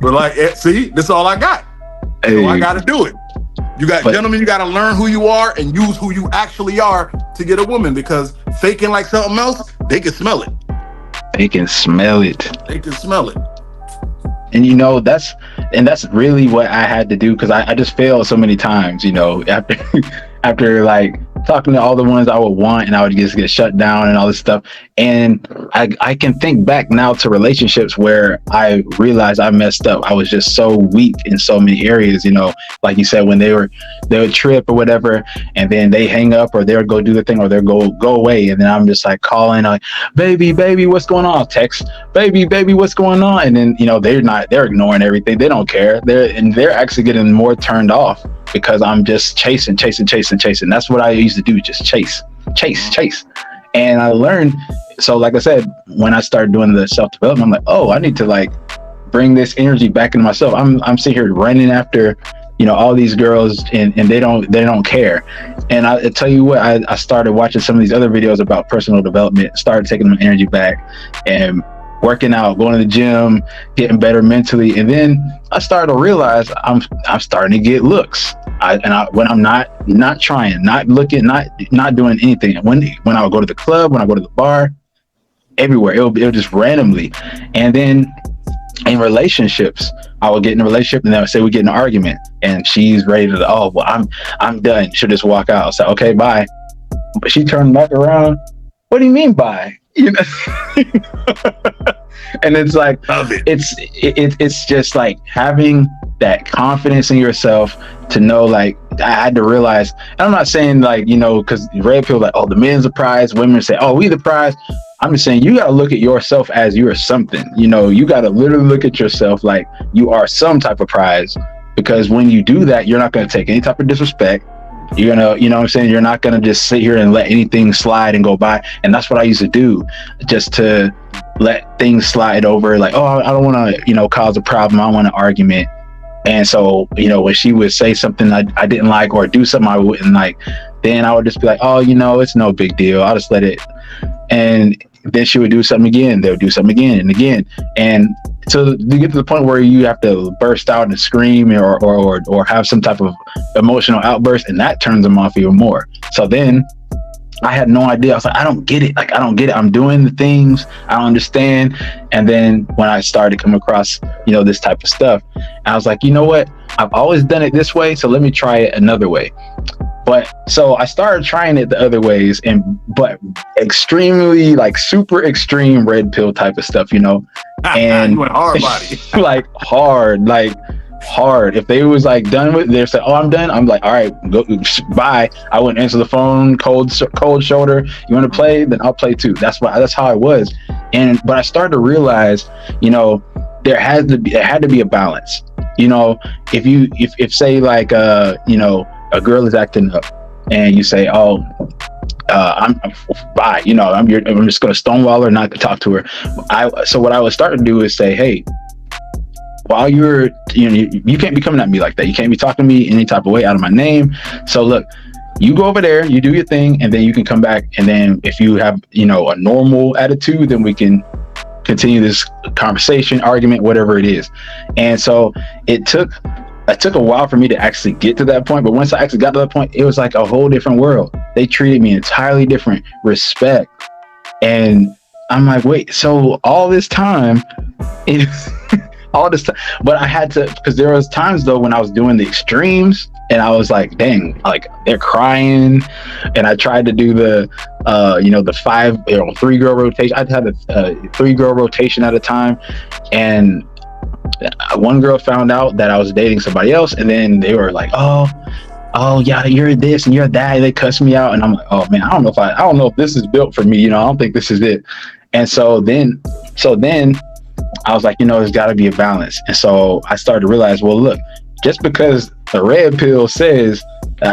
But like, see, this is all I got. So I got to do it. Gentlemen, you got to learn who you are and use who you actually are to get a woman, because faking like something else, they can smell it. They can smell it. They can smell it. And you know, that's really what I had to do, because I just failed so many times, you know, after like talking to all the ones I would want, and I would just get shut down and all this stuff. And I can think back now to relationships where I realized I messed up. I was just so weak in so many areas, you know, like you said, when they would trip or whatever, and then they hang up, or they would go do the thing, or they'll go away. And then I'm just like calling, like, baby, what's going on? Text, baby, what's going on? And then, you know, they're ignoring everything. They don't care. They're actually getting more turned off because I'm just chasing. That's what I used to do, just chase. And I learned, so like I said, when I started doing the self-development, I'm like, oh, I need to like bring this energy back into myself. I'm sitting here running after, you know, all these girls, and they don't care. And I tell you what, I started watching some of these other videos about personal development, started taking my energy back and working out, going to the gym, getting better mentally. And then I started to realize I'm starting to get looks. When I'm not trying, not looking, not doing anything. When I would go to the club, when I go to the bar, everywhere, it'll just randomly. And then in relationships, I would get in a relationship, and then I would say we get in an argument, and she's ready to, oh, well, I'm done. She'll just walk out. So, okay, bye. But she turned back around. What do you mean bye? You know? And it's like, it's just like having that confidence in yourself to know, like, I had to realize, and I'm not saying like, you know, because red pill, like, oh, the men's the prize, women say, oh, we the prize. I'm just saying, you got to look at yourself as you are something. You know, you got to literally look at yourself like you are some type of prize, because when you do that, you're not going to take any type of disrespect. You're gonna, you know what I'm saying? You're not gonna just sit here and let anything slide and go by. And that's what I used to do, just to let things slide over. Like, oh, I don't want to, you know, cause a problem. I don't want an argument. And so, you know, when she would say something I didn't like, or do something I wouldn't like, then I would just be like, oh, you know, it's no big deal. I'll just let it. And then she would do something again. They'll do something again and again. And so you get to the point where you have to burst out and scream, or have some type of emotional outburst, and that turns them off even more. So then I had no idea. I was like, I don't get it. I'm doing the things, I don't understand. And then when I started to come across, you know, this type of stuff, I was like, you know what? I've always done it this way, so let me try it another way. But so I started trying it the other ways, but extremely, like, super extreme red pill type of stuff, you know. And you went hard body. like hard. If they was like done with, they said, oh, I'm done. I'm like, all right, go, bye. I wouldn't answer the phone, cold shoulder. You want to play? Then I'll play too. That's how I was. But I started to realize, you know, there had to be a balance. You know, if say like, you know, a girl is acting up, and you say, oh, I'm bye, you know, I'm just gonna stonewall her, not to talk to her. So what I would start to do is say, hey, while you can't be coming at me like that. You can't be talking to me any type of way out of my name. So look, you go over there, you do your thing, and then you can come back. And then if you have, you know, a normal attitude, then we can continue this conversation, argument, whatever it is. And so it took a while for me to actually get to that point. But once I actually got to that point, it was like a whole different world. They treated me entirely different, respect. And I'm like, wait, so all this time, but I had to, because there was times though when I was doing the extremes, and I was like, dang, like they're crying. And I tried to do the, you know, the 3-girl rotation. I'd had a 3-girl rotation at a time. And one girl found out that I was dating somebody else, and then they were like, oh yeah, you're this and you're that. And they cussed me out, and I'm like, oh man, I don't know if this is built for me. You know, I don't think this is it. And so then I was like, you know, there's got to be a balance. And so I started to realize, well, look, just because the red pill says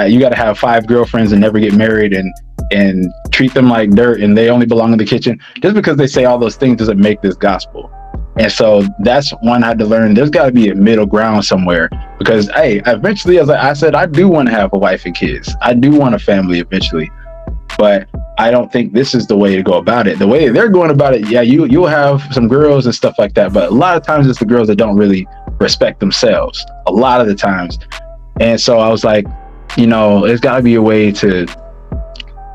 you got to have 5 girlfriends and never get married and treat them like dirt and they only belong in the kitchen, just because they say all those things doesn't make this gospel. And so that's one I had to learn. There's got to be a middle ground somewhere, because, hey, eventually, as I said, I do want to have a wife and kids. I do want a family eventually, but I don't think this is the way to go about it. The way they're going about it, yeah, you'll have some girls and stuff like that, but a lot of times it's the girls that don't really respect themselves a lot of the times. And so I was like, there's got to be a way to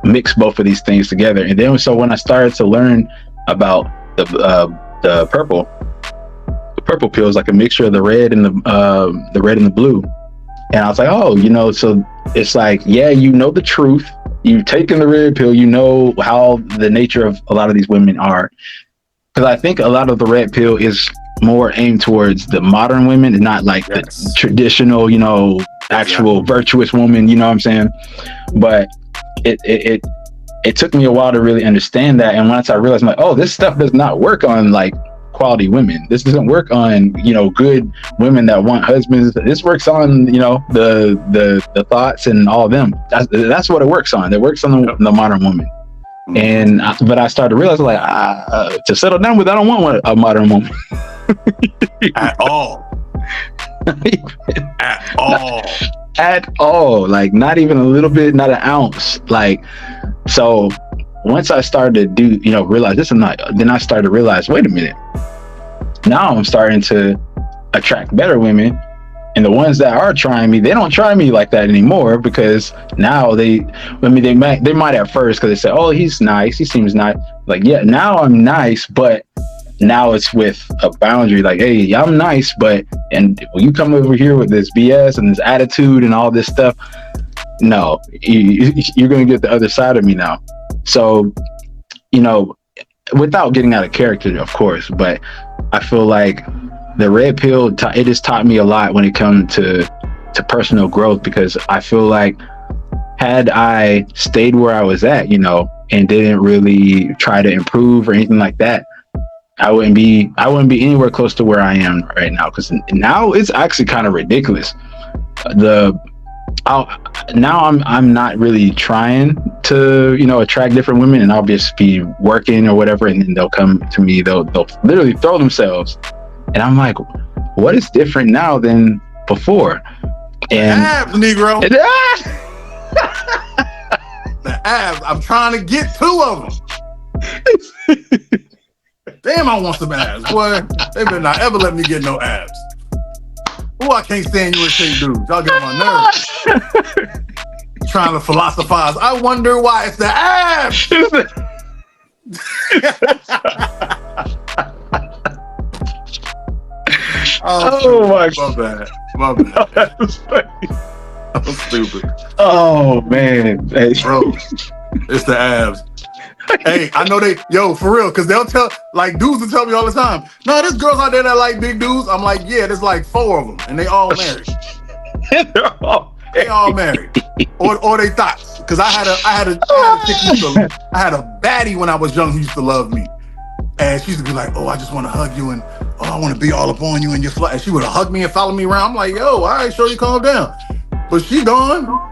mix both of these things together. And then so when I started to learn about the purple pill is like a mixture of the red and the red and the blue. And I was like, oh, so it's like, yeah, the truth. You've taken the red pill, how the nature of a lot of these women are. Because I think a lot of the red pill is more aimed towards the modern women and not like the traditional, actual virtuous woman, you know what I'm saying? But it took me a while to really understand that. And once I realized, I'm like, oh, this stuff does not work on like quality women. This doesn't work on, good women that want husbands. This works on, the thoughts and all of them. That's what it works on. It works on the modern woman. And but I started to realize, like, to settle down with, I don't want a modern woman at all. At all. Like, not even a little bit, not an ounce. Like, so once I started to realize this is not, then I started to realize, wait a minute. Now I'm starting to attract better women, and the ones that are trying me, they don't try me like that anymore, because now they might at first, because they say, oh, he's nice, he seems nice. Like, yeah, now I'm nice, but now it's with a boundary. Like, hey, I'm nice, and when you come over here with this BS and this attitude and all this stuff, no, you're going to get the other side of me now. So, without getting out of character, of course, but I feel like the red pill, it has taught me a lot when it comes to personal growth, because I feel like had I stayed where I was at, and didn't really try to improve or anything like that, I wouldn't be anywhere close to where I am right now. Because now it's actually kind of ridiculous. Now I'm not really trying to attract different women, and I'll just be working or whatever, and then they'll come to me. They'll literally throw themselves, and I'm like, what is different now than before? And abs, Negro. The abs. I'm trying to get 2 of them. Damn, I want some abs, boy. They better not ever let me get no abs. Oh, I can't stand you and shape dudes. Y'all get on my nerves. Trying to philosophize. I wonder why it's the abs. Oh my God. My bad. That was funny. I'm stupid. Oh man. Hey. Bro, it's the abs. Hey, I know for real, because they'll tell, like, dudes will tell me all the time, no, there's girls out there that like big dudes. I'm like, yeah, there's like 4 of them, and they all married. They all married, or they thoughts. Because I had a baddie when I was young who used to love me, and she used to be like, oh, I just want to hug you, and oh, I want to be all up on you and your flight. And she would hug me and follow me around. I'm like, yo, all right, sure, you calm down. But she gone.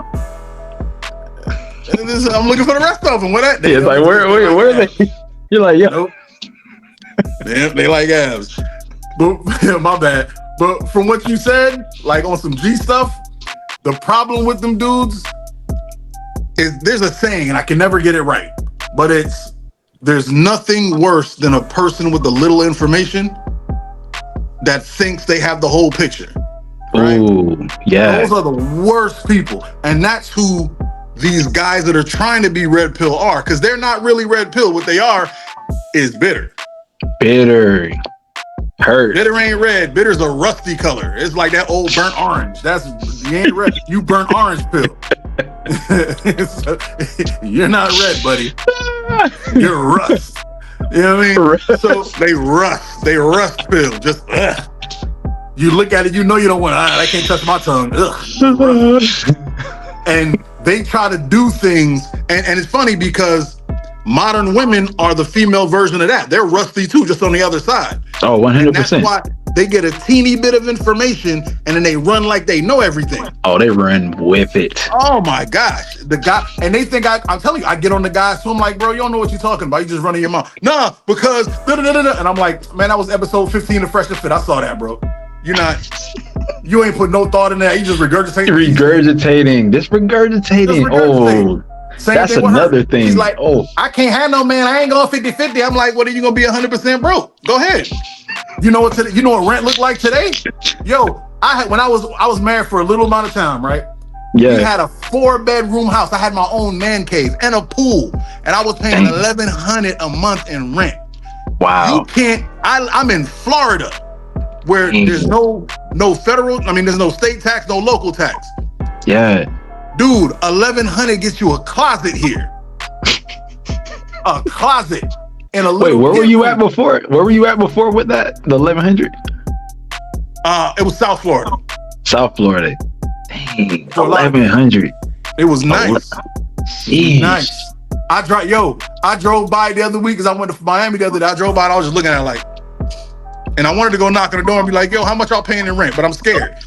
And I'm looking for the rest of them. Where that? It's like, where are they? You're like, yo. Nope. they like abs. But yeah, my bad. But from what you said, like on some G stuff, the problem with them dudes is there's a saying, and I can never get it right, but there's nothing worse than a person with a little information that thinks they have the whole picture. Right? Ooh, yeah. Those are the worst people. And that's who these guys that are trying to be red pill are, because they're not really red pill. What they are is bitter. Bitter. Hurt. Bitter ain't red. Bitter's a rusty color. It's like that old burnt orange. You ain't red. You burnt orange pill. You're not red, buddy. You're rust. You know what I mean? So they rust pill. Just you look at it, you know you don't want. I can't touch my tongue. And they try to do things, and it's funny because modern women are the female version of that. They're rusty too, just on the other side. Oh, 100%. And that's why they get a teeny bit of information and then they run like they know everything. Oh, they run with it. Oh my gosh. The guy, and they think I'm telling you, I get on the guys who I'm like, bro, you don't know what you're talking about. You just running your mouth. Nah, because da-da-da-da-da. And I'm like, man, that was episode 15 of Fresh and Fit. I saw that, bro. You ain't put no thought in that. You just regurgitating. Just regurgitating. Oh, Same That's thing with another her. thing. She's like, Oh, I can't have no man. I ain't going 50-50. I'm like, what are you gonna be 100% broke? Go ahead. You know what? You know what rent looked like today? Yo, when I was married for a little amount of time, right? yeah. We had a 4-bedroom house. I had my own man cave and a pool, and I was paying $1,100 a month in rent. Wow. You can't. I'm in Florida, where there's no federal. I mean, there's no state tax, no local tax. Yeah. Dude, $1,100 gets you a closet here. A closet and a little. Wait, where were you at before? Where were you at before with that? The 1,100? It was South Florida. South Florida. Dang, So 1,100. It was nice. Jeez. Nice. I drove by the other week because I went to Miami the other day. I drove by and I was just looking at it like, and I wanted to go knock on the door and be like, yo, how much y'all paying in rent? But I'm scared.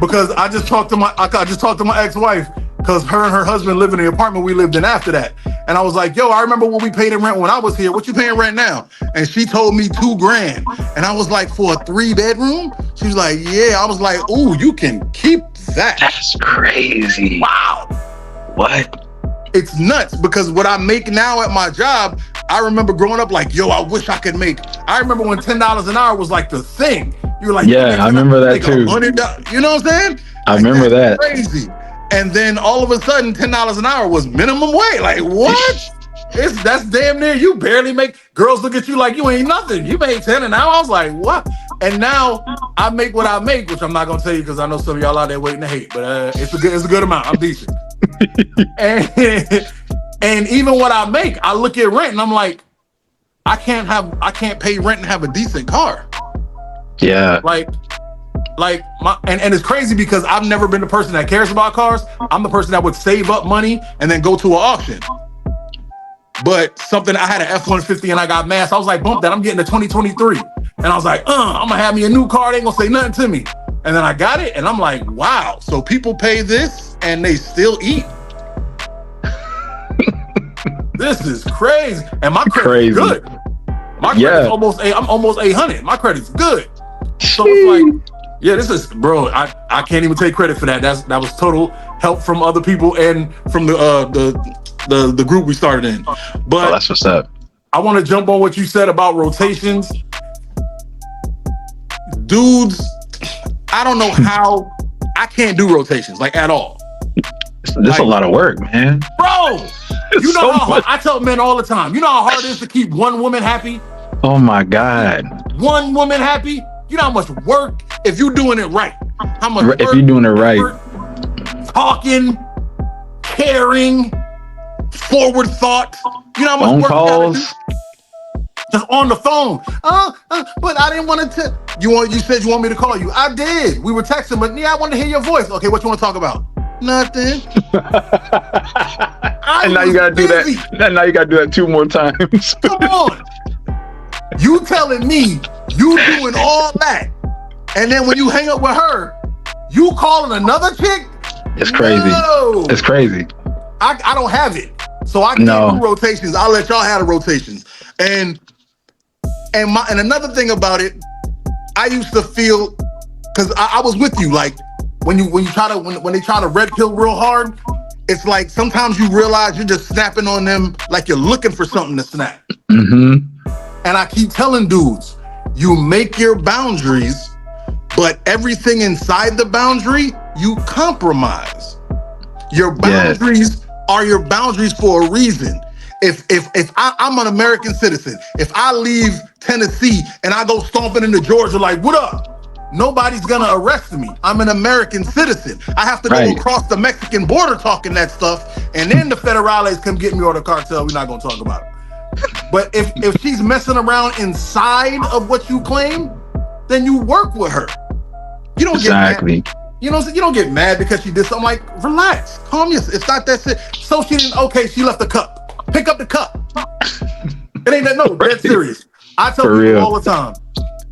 Because I just talked to my ex-wife, because her and her husband live in the apartment we lived in after that. And I was like, yo, I remember what we paid in rent when I was here. What you paying rent now? And she told me $2,000. And I was like, for a 3-bedroom? She was like, yeah. I was like, ooh, you can keep that. That's crazy. Wow. What? It's nuts, because what I make now at my job, I remember growing up like, yo, I wish I could make. I remember when $10 an hour was like the thing. You were like, yeah, I remember that too. $100, you know what I'm saying? I remember that. Crazy. And then all of a sudden, $10 an hour was minimum wage. Like, what? That's damn near, you barely make. Girls look at you like you ain't nothing. You made 10 an hour. I was like, what? And now I make what I make, which I'm not gonna tell you because I know some of y'all out there waiting to hate, but it's a good amount. I'm decent. and even what I make, I look at rent and I'm like, I can't pay rent and have a decent car. Yeah. And it's crazy because I've never been the person that cares about cars. I'm the person that would save up money and then go to an auction. But I had an F-150 and I got mad. So I was like, bump that, I'm getting a 2023. And I was like, I'm gonna have me a new car. They ain't gonna say nothing to me. And then I got it and I'm like, wow. So people pay this and they still eat. This is crazy. And my credit's good. My credit's I'm almost 800. My credit's good. So it's like, yeah, this is, bro, I can't even take credit for that. That was total help from other people and from the group we started in. But that's what's up. I want to jump on what you said about rotations. Dudes, I don't know how I can't do rotations, like, at all. This a lot of work, man. Bro, you know how hard, I tell men all the time, you know how hard it is to keep one woman happy? Oh my God. One woman happy? You know how much work, if you're doing it right. How much work, if you're doing it right. Talking, caring, forward thought. You know how much phone work calls. You gotta do? Just on the phone. But I didn't want to. You said you want me to call you. I did. We were texting, but yeah, I wanted to hear your voice. Okay, what you want to talk about? Nothing. And now you gotta do that. And now you gotta do that 2 more times. Come on. You telling me you doing all that, and then when you hang up with her, you calling another chick? It's crazy. No. It's crazy. I don't have it, so I can't do rotations. I'll let y'all have the rotations. And another thing about it, I used to feel, because I was with you, like when they try to red pill real hard, it's like sometimes you realize you're just snapping on them like you're looking for something to snap. Mm-hmm. And I keep telling dudes, you make your boundaries, but everything inside the boundary, you compromise. Your boundaries are your boundaries for a reason. If I'm an American citizen, if I leave Tennessee and I go stomping into Georgia like, what up? Nobody's gonna arrest me. I'm an American citizen. I have to go across the Mexican border talking that stuff, and then the federales come get me, or the cartel. We're not gonna talk about it. But if she's messing around inside of what you claim, then you work with her. You don't get mad. You know, you don't get mad because she did something. Like, relax, calm yourself. It's not that shit. So she didn't. Okay, she left the cup. Pick up the cup. It ain't that. No, dead serious. I tell people all the time.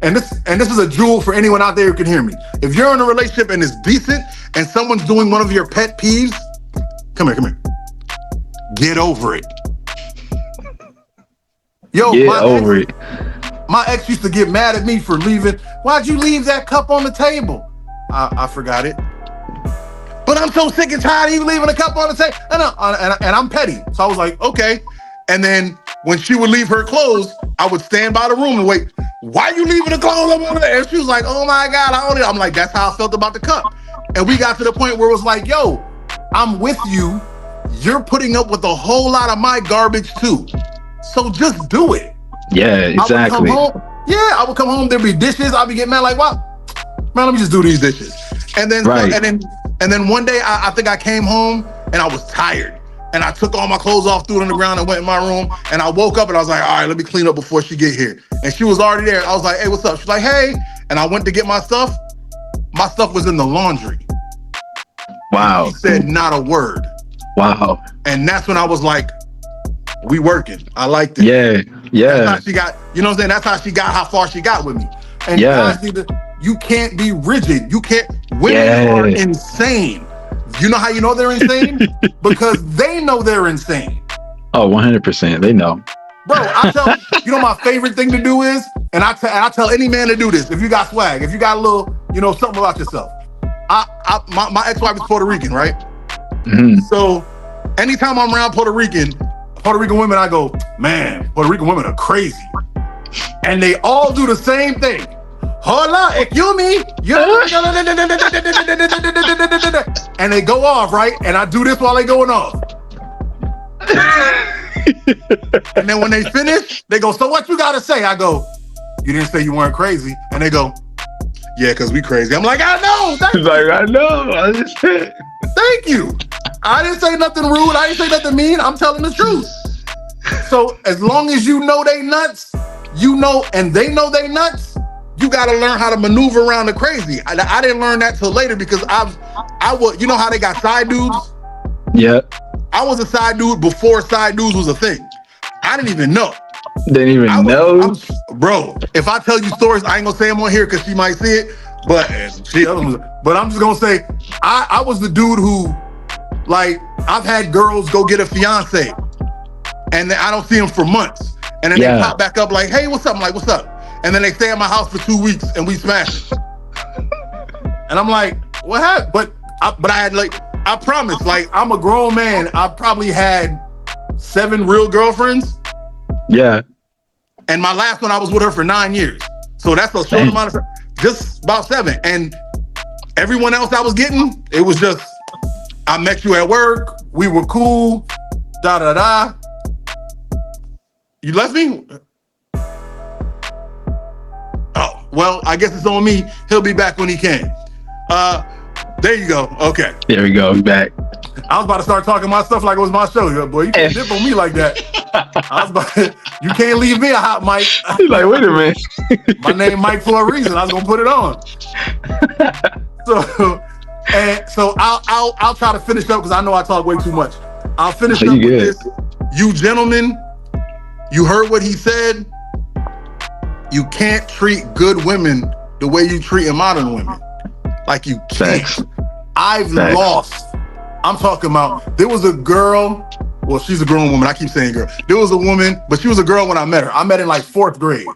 And this is a jewel for anyone out there who can hear me. If you're in a relationship and it's decent, and someone's doing one of your pet peeves, come here. Get over it. Yo, my ex used to get mad at me for leaving. Why'd you leave that cup on the table? I forgot it. but I'm so sick and tired of you leaving a cup on the table. And I'm petty. So I was like, okay. And then when she would leave her clothes, I would stand by the room and wait. Why you leaving the clothes up over there? And she was like, oh my God, I own it. I'm like, that's how I felt about the cup. And we got to the point where it was like, yo, I'm with you. You're putting up with a whole lot of my garbage too. So just do it. Yeah, exactly. I would come home, there'd be dishes. I'd be getting mad like, what? Man, let me just do these dishes. And then one day I think I came home and I was tired. And I took all my clothes off, threw it on the ground, and went in my room. And I woke up and I was like, all right, let me clean up before she get here. And she was already there. I was like, hey, what's up? She's like, hey. And I went to get my stuff. My stuff was in the laundry. Wow. She said not a word. Wow. And that's when I was like, we working. I liked it. Yeah. That's how she got, you know what I'm saying? That's how she got how far she got with me. And you can't be rigid. You can't, women are insane. You know how you know they're insane? Because they know they're insane. Oh, 100%. They know. Bro, I tell you know my favorite thing to do is, and I tell any man to do this, if you got swag, if you got a little, you know, something about yourself. My ex-wife is Puerto Rican, right? Mm-hmm. So anytime I'm around Puerto Rican women, I go, man, Puerto Rican women are crazy. And they all do the same thing. Hola, excuse me. And they go off, right? And I do this while they going off. And then when they finish, they go, so what you gotta say? I go, you didn't say you weren't crazy. And they go, yeah, because we crazy. I'm like, I know. I know. I just said. Thank you. I didn't say nothing rude. I didn't say nothing mean. I'm telling the truth. So as long as you know they nuts, you know, and they know they nuts, you got to learn how to maneuver around the crazy. I didn't learn that till later because I was, you know how they got side dudes? Yeah. I was a side dude before side dudes was a thing. I didn't even know. Know? Bro, if I tell you stories, I ain't gonna say them on here because she might see it, but I'm just gonna say, I was the dude who, like, I've had girls go get a fiance and then I don't see them for months. And then they pop back up like, hey, what's up? I'm like, what's up? And then they stay at my house for 2 weeks and we smash it. And I'm like, what happened? But I had, like, I promise, like, I'm a grown man. I probably had 7 real girlfriends. Yeah. And my last one, I was with her for 9 years. So that's a short amount of, just about 7. And everyone else I was getting, it was just, I met you at work. We were cool. Da da da. You left me? Oh, well, I guess it's on me. He'll be back when he can. There you go. Okay. There we go. Back. I was about to start talking my stuff like it was my show. Boy, you can't dip on me like that. You can't leave me a hot mic. He's like, wait a minute. My name Mike for a reason. I was gonna put it on. So I'll try to finish up because I know I talk way too much. I'll finish up with this. You gentlemen, you heard what he said. You can't treat good women the way you treat modern women. Like you can't. Thanks. I've lost. I'm talking about, there was a girl, well, she's a grown woman. I keep saying girl. There was a woman, but she was a girl when I met her. I met her in like 4th grade.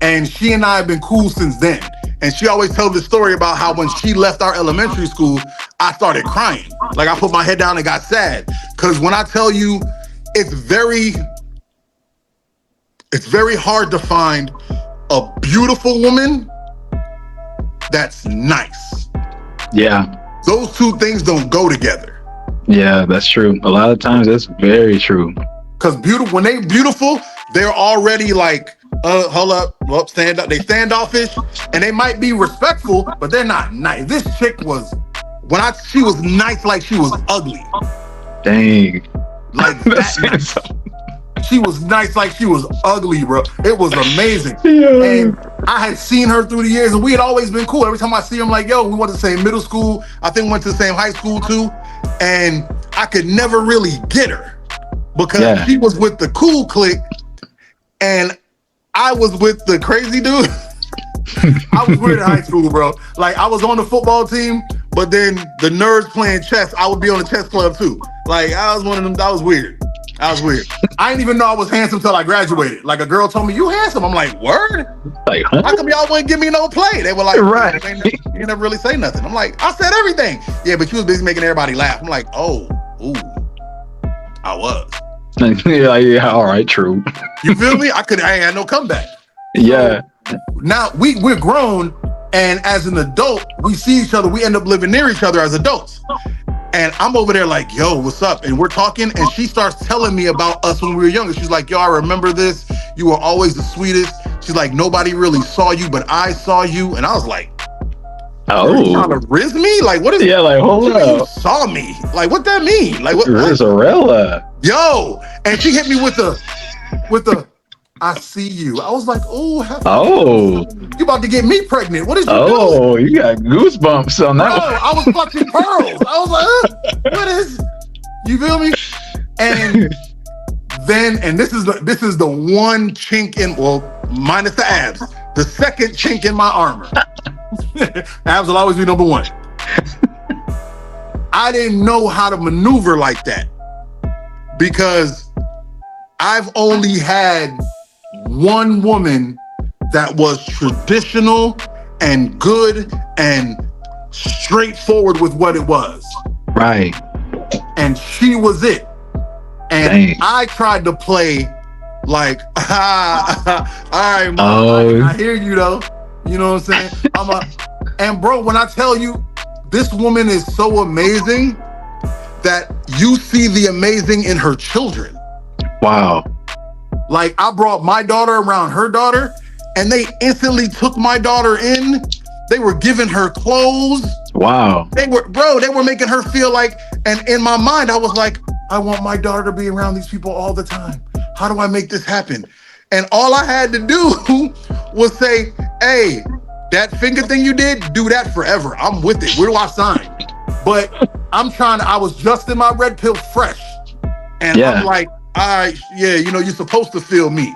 And she and I have been cool since then. And she always tells the story about how when she left our elementary school, I started crying. Like I put my head down and got sad. Because when I tell you, it's very hard to find a beautiful woman that's nice. Yeah. Those two things don't go together. Yeah, that's true. A lot of times that's very true. Because when they beautiful, they're already like, hold up, well, stand up. They standoffish and they might be respectful, but they're not nice. This chick was, she was nice like she was ugly. Dang. Like that nice. She was nice like she was ugly, bro. It was amazing. Yeah. And I had seen her through the years and we had always been cool. Every time I see her, I'm like, yo, we went to the same middle school. I think we went to the same high school too. And I could never really get her because she was with the cool clique and I was with the crazy dude. I was weird in high school, bro. Like I was on the football team, but then the nerds playing chess, I would be on the chess club too. Like I was one of them, that was weird. I was weird. I didn't even know I was handsome till I graduated. Like a girl told me, "You handsome." I'm like, "Word? Like, huh? How come y'all wouldn't give me no play?" They were like, Right. You never really say nothing. I'm like, I said everything. Yeah, but you was busy making everybody laugh. I'm like, oh, ooh, I was. Yeah, all right, true. You feel me? I ain't had no comeback. Yeah. So now we're grown, and as an adult, we see each other. We end up living near each other as adults. And I'm over there like, yo, what's up? And we're talking, and she starts telling me about us when we were younger. She's like, yo, I remember this. You were always the sweetest. She's like, nobody really saw you, but I saw you. And I was like, oh, you trying to riz me? Like, what is? Yeah, like, hold up. You saw me? Like, what that mean? Like, what? Rizarella. Yo, and she hit me with the, I see you. I was like, oh, you about to get me pregnant? What is you doing? Oh, you got goosebumps on that one. I was clutching pearls. I was like, what is? You feel me? And then, and this is the one chink in, well, minus the abs, the second chink in my armor. Abs will always be number one. I didn't know how to maneuver like that because I've only had one woman that was traditional and good and straightforward with what it was. Right. And she was it. And dang. I tried to play like, all right, Mom, I hear you though. You know what I'm saying? And bro, when I tell you, this woman is so amazing that you see the amazing in her children. Wow. Like I brought my daughter around her daughter and they instantly took my daughter in. They were giving her clothes. Wow. They were making her feel like, and in my mind, I was like, I want my daughter to be around these people all the time. How do I make this happen? And all I had to do was say, hey, that finger thing you did, do that forever. I'm with it. Where do I sign? But I was just in my red pill fresh. And I'm like, all right, yeah, you know, you're supposed to feel me.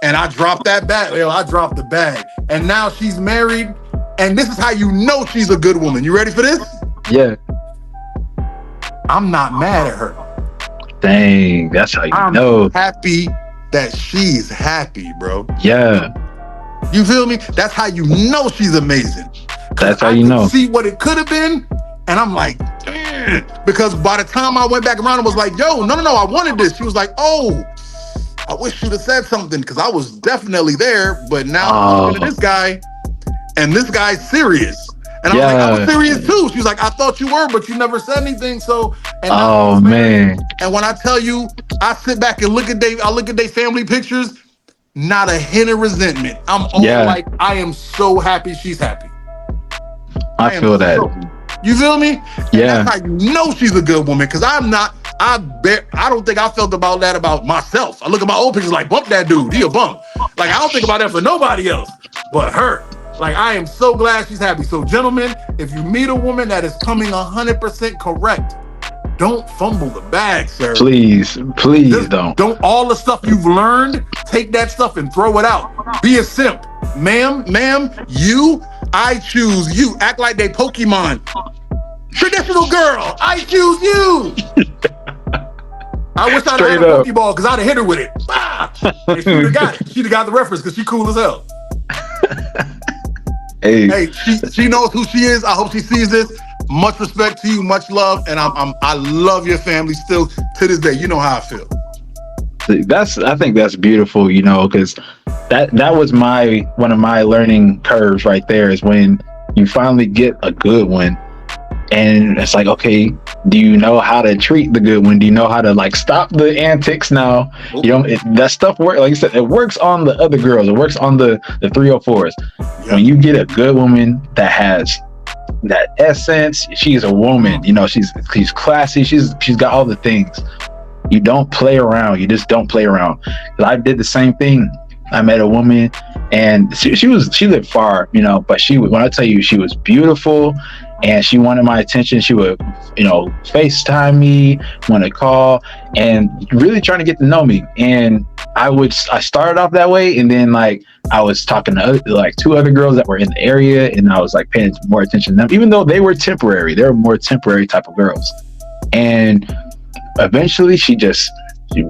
And I dropped that bag. I dropped the bag. And now she's married. And this is how you know she's a good woman. You ready for this? Yeah. I'm not mad at her. Dang, that's how you know. I'm happy that she's happy, bro. Yeah. You feel me? That's how you know she's amazing. That's how you know. See what it could have been, and I'm like, damn. Because by the time I went back around and was like, yo, no, I wanted this. She was like, oh, I wish you'd have said something because I was definitely there, but now I'm talking to this guy, and this guy's serious. And I was like, I was serious too. She was like, I thought you were, but you never said anything. So, and man. And when I tell you, I sit back and look at their family pictures, not a hint of resentment. I'm all like, I am so happy she's happy. I feel that. You feel me? Yeah. And that's how you know she's a good woman. Cause I don't think I felt about that about myself. I look at my old pictures like, bump that dude, he a bump. Like I don't think about that for nobody else but her. Like, I am so glad she's happy. So, gentlemen, if you meet a woman that is coming 100% correct, don't fumble the bag, sir. Please don't. Don't all the stuff you've learned, take that stuff and throw it out. Be a simp. Ma'am, I choose you. Act like they Pokemon. Traditional girl, I choose you. I wish I'd had a Pokeball because I'd have hit her with it. And she'd have got it. She'd have got the reference because she's cool as hell. Hey, she knows who she is. I hope she sees this. Much respect to you, much love, and I love your family still to this day. You know how I feel. I think that's beautiful, you know, because that was one of my learning curves right there is when you finally get a good one, and it's like, okay, do you know how to treat the good one? Do you know how to like stop the antics now? You know, that stuff works. Like you said, it works on the other girls. It works on the 304s. Yep. When you get a good woman that has that essence, she's a woman. You know, she's classy. She's got all the things. You don't play around. You just don't play around. I did the same thing. I met a woman, and she lived far, you know, but when I tell you, she was beautiful. And she wanted my attention. She would, you know, FaceTime me, want to call, and really trying to get to know me. And I started off that way, and then like I was talking to like two other girls that were in the area, and I was like paying more attention to them, even though they were temporary. They were more temporary type of girls. And eventually, she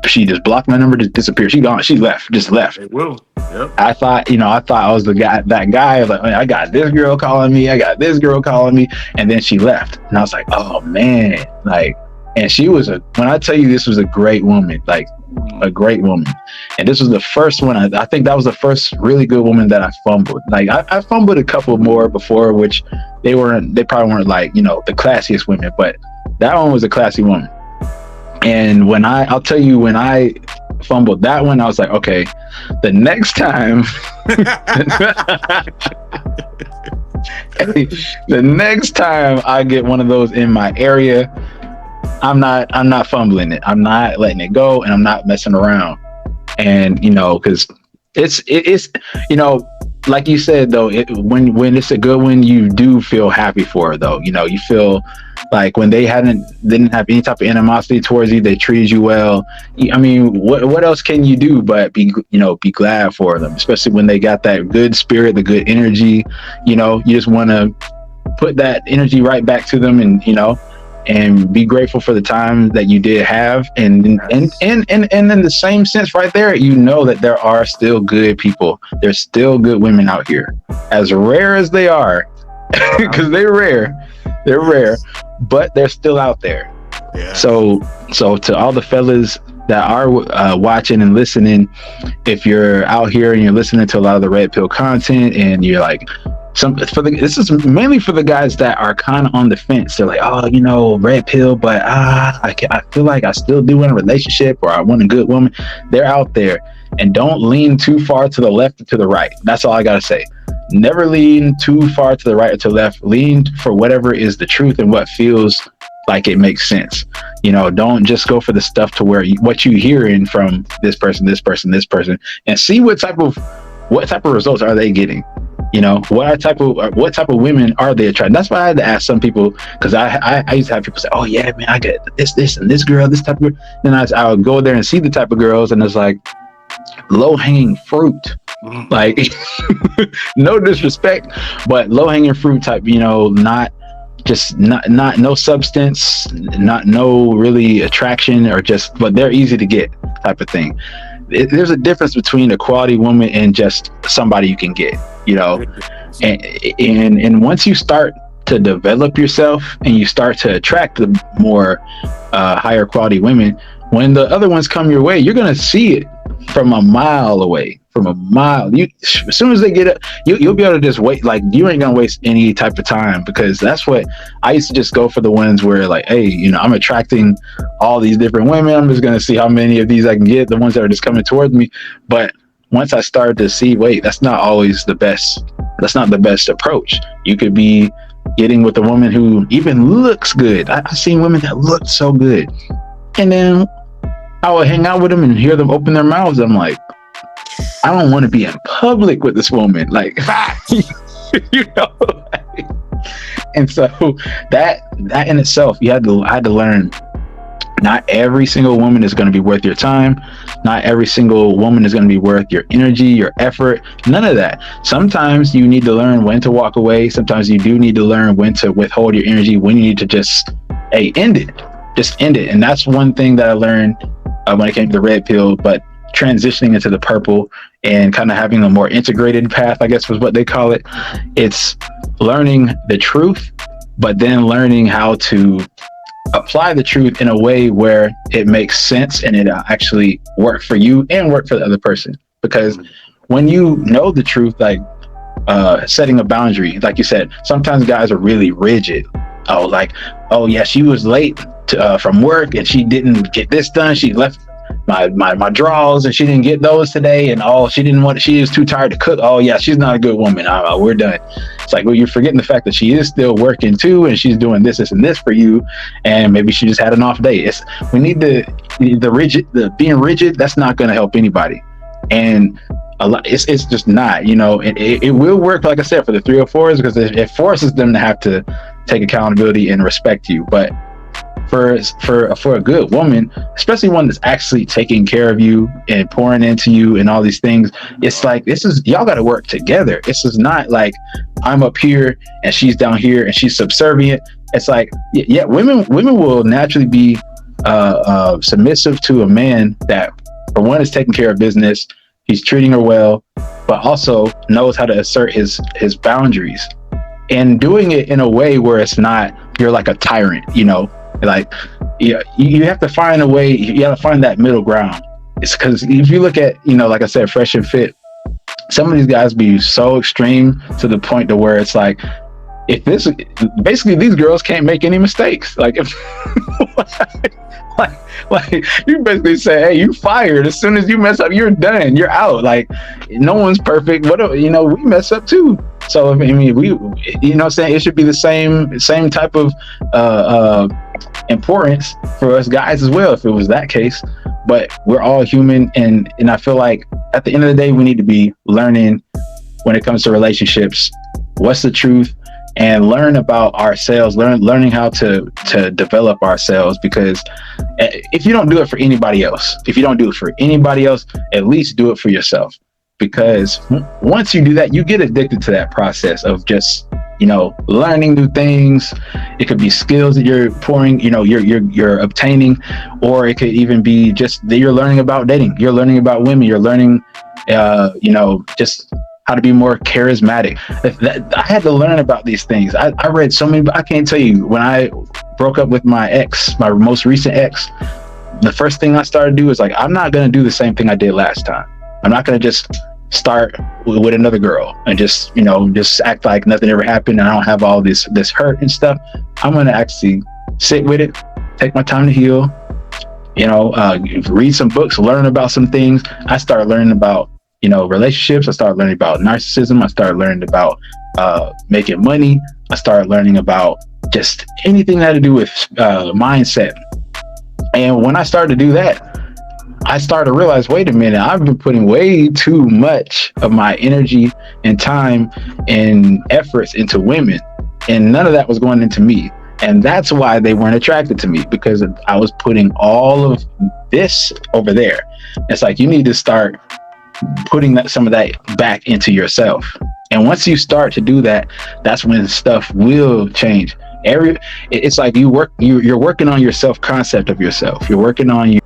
she just blocked my number, just disappeared. She gone. She left. Just left. It will. Yep. I thought I was the guy. That guy. I was like, I got this girl calling me. I got this girl calling me, and then she left. And I was like, oh man, like. And she was when I tell you this was a great woman, like a great woman. And this was the first one. I think that was the first really good woman that I fumbled. Like I fumbled a couple more before, which they probably weren't like, the classiest women, but that one was a classy woman. And when I'll tell you, when I fumbled that one, I was like, okay, the next time, the next time I get one of those in my area, I'm not fumbling it. I'm not letting it go, and I'm not messing around. And because it's like you said though, when it's a good one, you do feel happy for her though. You feel like when they didn't have any type of animosity towards you, they treated you well. I mean, what else can you do but be glad for them, especially when they got that good spirit, the good energy. You just want to put that energy right back to them, and be grateful for the time that you did have. And in the same sense right there, that there are still good people. There's still good women out here, as rare as they are, because they're rare, but they're still out there. Yeah. So to all the fellas that are watching and listening, if you're out here and you're listening to a lot of the Red Pill content and you're like, this is mainly for the guys that are kind of on the fence. They're like, oh, red pill, but I feel like I still do want a relationship, or I want a good woman. They're out there, and don't lean too far to the left or to the right. That's all I gotta say. Never lean too far to the right or to the left. Lean for whatever is the truth and what feels like it makes sense. Don't just go for the stuff to where what you hearing from this person, and see what type of results are they getting. What type of women are they attracting? That's why I had to ask some people, because I used to have people say, oh yeah, man, I get this and this girl, this type of girl. Then I would go there and see the type of girls, and it's like low hanging fruit. Like no disrespect, but low hanging fruit type. Not no substance, not no really attraction, but they're easy to get type of thing. There's a difference between a quality woman and just somebody you can get, and once you start to develop yourself and you start to attract the more higher quality women, when the other ones come your way, you're gonna see it from a mile away. As soon as they get up, you'll be able to just wait. Like, you ain't gonna waste any type of time, because that's what I used to just go for, the ones where like, hey, I'm attracting all these different women. I'm just gonna see how many of these I can get, the ones that are just coming towards me. But once I started to see, wait, that's not always the best. That's not the best approach. You could be getting with a woman who even looks good. I've seen women that look so good, and then I would hang out with them and hear them open their mouths. I'm like, I don't want to be in public with this woman, like, and so that in itself, I had to learn. Not every single woman is going to be worth your time. Not every single woman is going to be worth your energy, your effort, none of that. Sometimes you need to learn when to walk away. Sometimes you do need to learn when to withhold your energy, when you need to just end it. And that's one thing that I learned when it came to the red pill, but transitioning into the purple and kind of having a more integrated path, I guess was what they call it. It's learning the truth, but then learning how to apply the truth in a way where it makes sense and it actually work for you and work for the other person. Because when you know the truth, like setting a boundary, like you said, sometimes guys are really rigid. Oh yeah, she was late from work and she didn't get this done. She left my drawers and she didn't get those today, and she is too tired to cook. Oh yeah, she's not a good woman. We're done. It's like, well, you're forgetting the fact that she is still working too, and she's doing this and this for you, and maybe she just had an off day. We need the being rigid. That's not going to help anybody, and it's just not, it will work, like I said, for the 304s, because it forces them to have to take accountability and respect you. But for a good woman, especially one that's actually taking care of you and pouring into you and all these things, it's like, y'all got to work together. This is not like I'm up here and she's down here and she's subservient. It's like, yeah, women will naturally be submissive to a man that, for one, is taking care of business, he's treating her well, but also knows how to assert his boundaries, and doing it in a way where it's not, you're like a tyrant, you know, like, you have to find a way, you got to find that middle ground. It's because if you look at, you know, like I said, Fresh and Fit, some of these guys be so extreme to the point to where it's like, if this, basically these girls can't make any mistakes. Like, if like you basically say, hey, you fired. As soon as you mess up, you're done. You're out. Like, no one's perfect. What, you know, we mess up too. So I mean, we, you know what I'm saying, it should be the same type of importance for us guys as well, if it was that case. But we're all human, and I feel like at the end of the day, we need to be learning when it comes to relationships, what's the truth, and learn about ourselves, learning how to develop ourselves. Because if you don't do it for anybody else, at least do it for yourself. Because once you do that, you get addicted to that process of just, you know, learning new things. It could be skills that you're pouring, you know, you're obtaining, or it could even be just that you're learning about dating, you're learning about women, you're learning, you know, just how to be more charismatic. I had to learn about these things. I read so many, I can't tell you, when I broke up with my ex, my most recent ex, the first thing I started to do is like, I'm not going to do the same thing I did last time. I'm not going to just start with another girl and just, you know, just act like nothing ever happened and I don't have all this hurt and stuff. I'm going to actually sit with it, take my time to heal, you know, read some books, learn about some things. I started learning about, you know, relationships. I started learning about narcissism. I started learning about making money. I started learning about just anything that had to do with mindset. And when I started to do that, I started to realize, wait a minute, I've been putting way too much of my energy and time and efforts into women, and none of that was going into me. And that's why they weren't attracted to me, because I was putting all of this over there. It's like, you need to start putting some of that back into yourself. And once you start to do that, that's when stuff will change. It's like you're working on your self-concept of yourself. You're working on